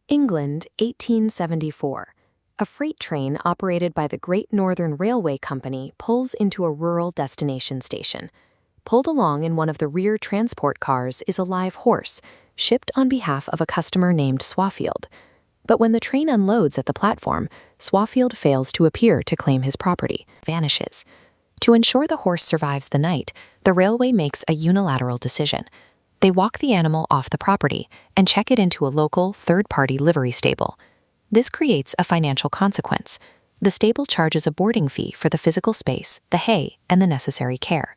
England, 1874. A freight train operated by the Great Northern Railway Company pulls into a rural destination station. Pulled along in one of the rear transport cars is a live horse, shipped on behalf of a customer named Swaffield. But when the train unloads at the platform, Swaffield fails to appear to claim his property, vanishes. To ensure the horse survives the night, the railway makes a unilateral decision. They walk the animal off the property and check it into a local third-party livery stable. This creates a financial consequence. The stable charges a boarding fee for the physical space, the hay, and the necessary care.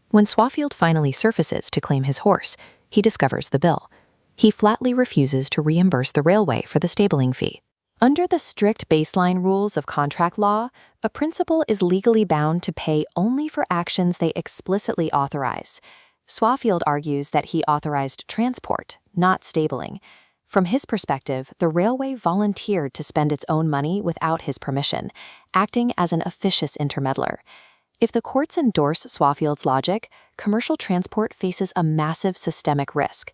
When Swaffield finally surfaces to claim his horse, he discovers the bill. He flatly refuses to reimburse the railway for the stabling fee. Under the strict baseline rules of contract law, a principal is legally bound to pay only for actions they explicitly authorize. Swaffield argues that he authorized transport, not stabling. From his perspective, the railway volunteered to spend its own money without his permission, acting as an officious intermeddler. If the courts endorse Swaffield's logic, commercial transport faces a massive systemic risk.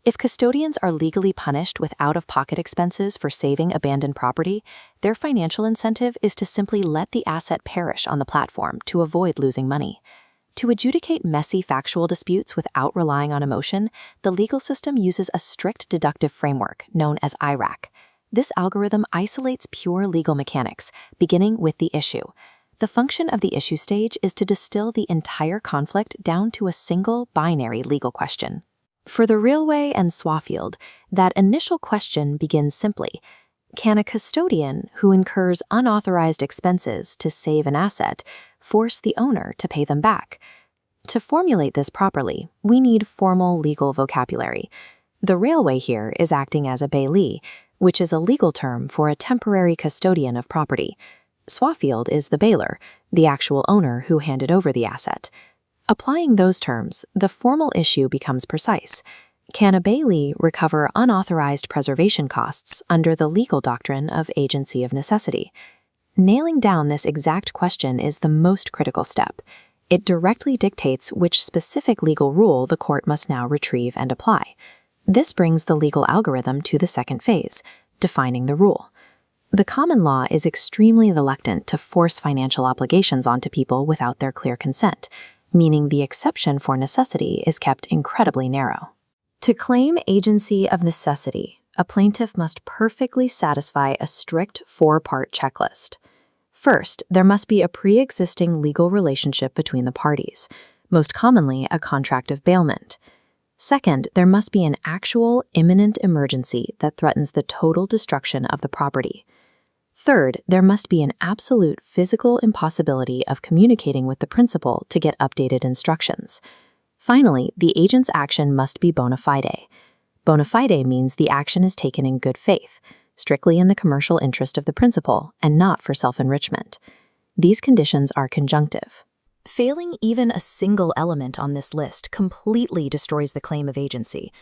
If custodians are legally punished with out-of-pocket expenses for saving abandoned property, their financial incentive is to simply let the asset perish on the platform to avoid losing money. To adjudicate messy factual disputes without relying on emotion, the legal system uses a strict deductive framework known as IRAC. This algorithm isolates pure legal mechanics, beginning with the issue. The function of the issue stage is to distill the entire conflict down to a single binary legal question. For the railway and Swaffield, that initial question begins simply: can a custodian who incurs unauthorized expenses to save an asset force the owner to pay them back? To formulate this properly, we need formal legal vocabulary. The railway here is acting as a bailee, which is a legal term for a temporary custodian of property. Swaffield is the bailer, the actual owner who handed over the asset. Applying those terms, the formal issue becomes precise. Can a bailee recover unauthorized preservation costs under the legal doctrine of agency of necessity? Nailing down this exact question is the most critical step. It directly dictates which specific legal rule the court must now retrieve and apply. This brings the legal algorithm to the second phase, defining the rule. The common law is extremely reluctant to force financial obligations onto people without their clear consent, meaning the exception for necessity is kept incredibly narrow. To claim agency of necessity, a plaintiff must perfectly satisfy a strict four-part checklist. First, there must be a pre-existing legal relationship between the parties, most commonly a contract of bailment. Second, there must be an actual, imminent emergency that threatens the total destruction of the property. Third, there must be an absolute physical impossibility of communicating with the principal to get updated instructions. Finally, the agent's action must be bona fide. Bona fide means the action is taken in good faith, strictly in the commercial interest of the principal and not for self-enrichment. These conditions are conjunctive. Failing even a single element on this list completely destroys the claim of agency.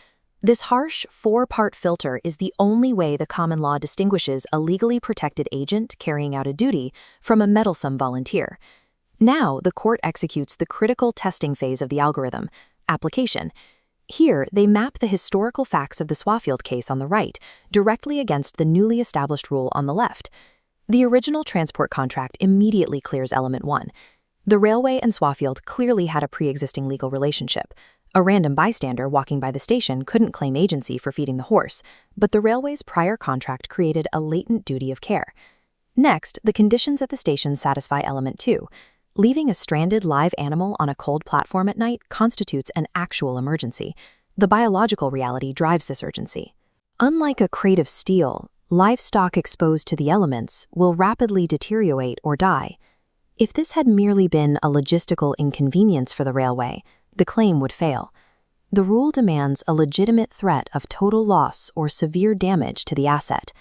This harsh four-part filter is the only way the common law distinguishes a legally protected agent carrying out a duty from a meddlesome volunteer. Now, the court executes the critical testing phase of the algorithm, application. Here, they map the historical facts of the Swaffield case on the right directly against the newly established rule on the left. The original transport contract immediately clears element 1. The railway and Swaffield clearly had a pre-existing legal relationship. A random bystander walking by the station couldn't claim agency for feeding the horse, but the railway's prior contract created a latent duty of care. Next, the conditions at the station satisfy element 2. Leaving a stranded live animal on a cold platform at night constitutes an actual emergency. The biological reality drives this urgency. Unlike a crate of steel, livestock exposed to the elements will rapidly deteriorate or die. If this had merely been a logistical inconvenience for the railway, the claim would fail. The rule demands a legitimate threat of total loss or severe damage to the asset.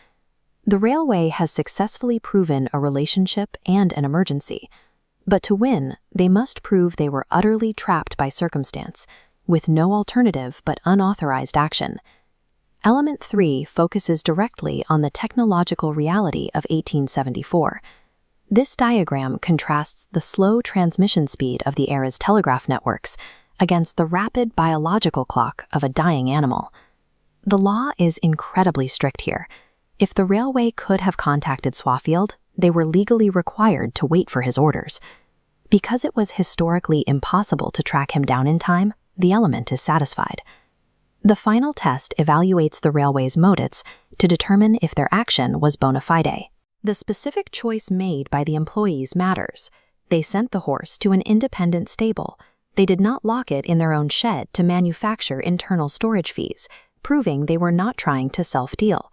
The railway has successfully proven a relationship and an emergency. But to win, they must prove they were utterly trapped by circumstance, with no alternative but unauthorized action. Element 3 focuses directly on the technological reality of 1874. This diagram contrasts the slow transmission speed of the era's telegraph networks against the rapid biological clock of a dying animal. The law is incredibly strict here. If the railway could have contacted Swaffield, they were legally required to wait for his orders. Because it was historically impossible to track him down in time, the element is satisfied. The final test evaluates the railway's motives to determine if their action was bona fide. The specific choice made by the employees matters. They sent the horse to an independent stable. They did not lock it in their own shed to manufacture internal storage fees, proving they were not trying to self-deal.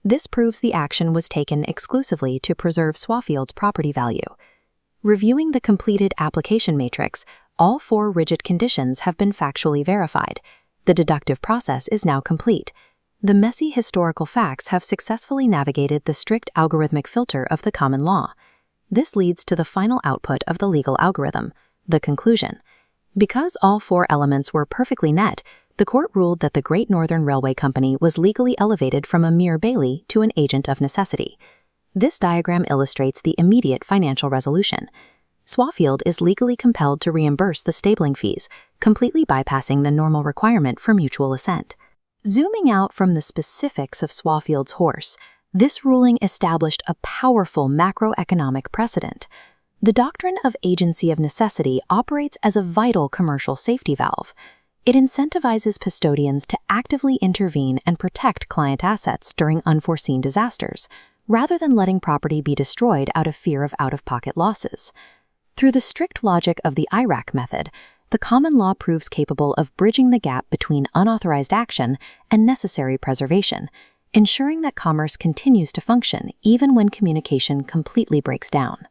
This proves the action was taken exclusively to preserve Swaffield's property value. Reviewing the completed application matrix, all 4 rigid conditions have been factually verified. The deductive process is now complete. The messy historical facts have successfully navigated the strict algorithmic filter of the common law. This leads to the final output of the legal algorithm, the conclusion. Because all 4 elements were perfectly net, the court ruled that the Great Northern Railway Company was legally elevated from a mere bailee to an agent of necessity. This diagram illustrates the immediate financial resolution. Swaffield is legally compelled to reimburse the stabling fees, completely bypassing the normal requirement for mutual assent. Zooming out from the specifics of Swaffield's horse, this ruling established a powerful macroeconomic precedent. The doctrine of agency of necessity operates as a vital commercial safety valve. It incentivizes custodians to actively intervene and protect client assets during unforeseen disasters, rather than letting property be destroyed out of fear of out-of-pocket losses. Through the strict logic of the IRAC method, the common law proves capable of bridging the gap between unauthorized action and necessary preservation, ensuring that commerce continues to function even when communication completely breaks down.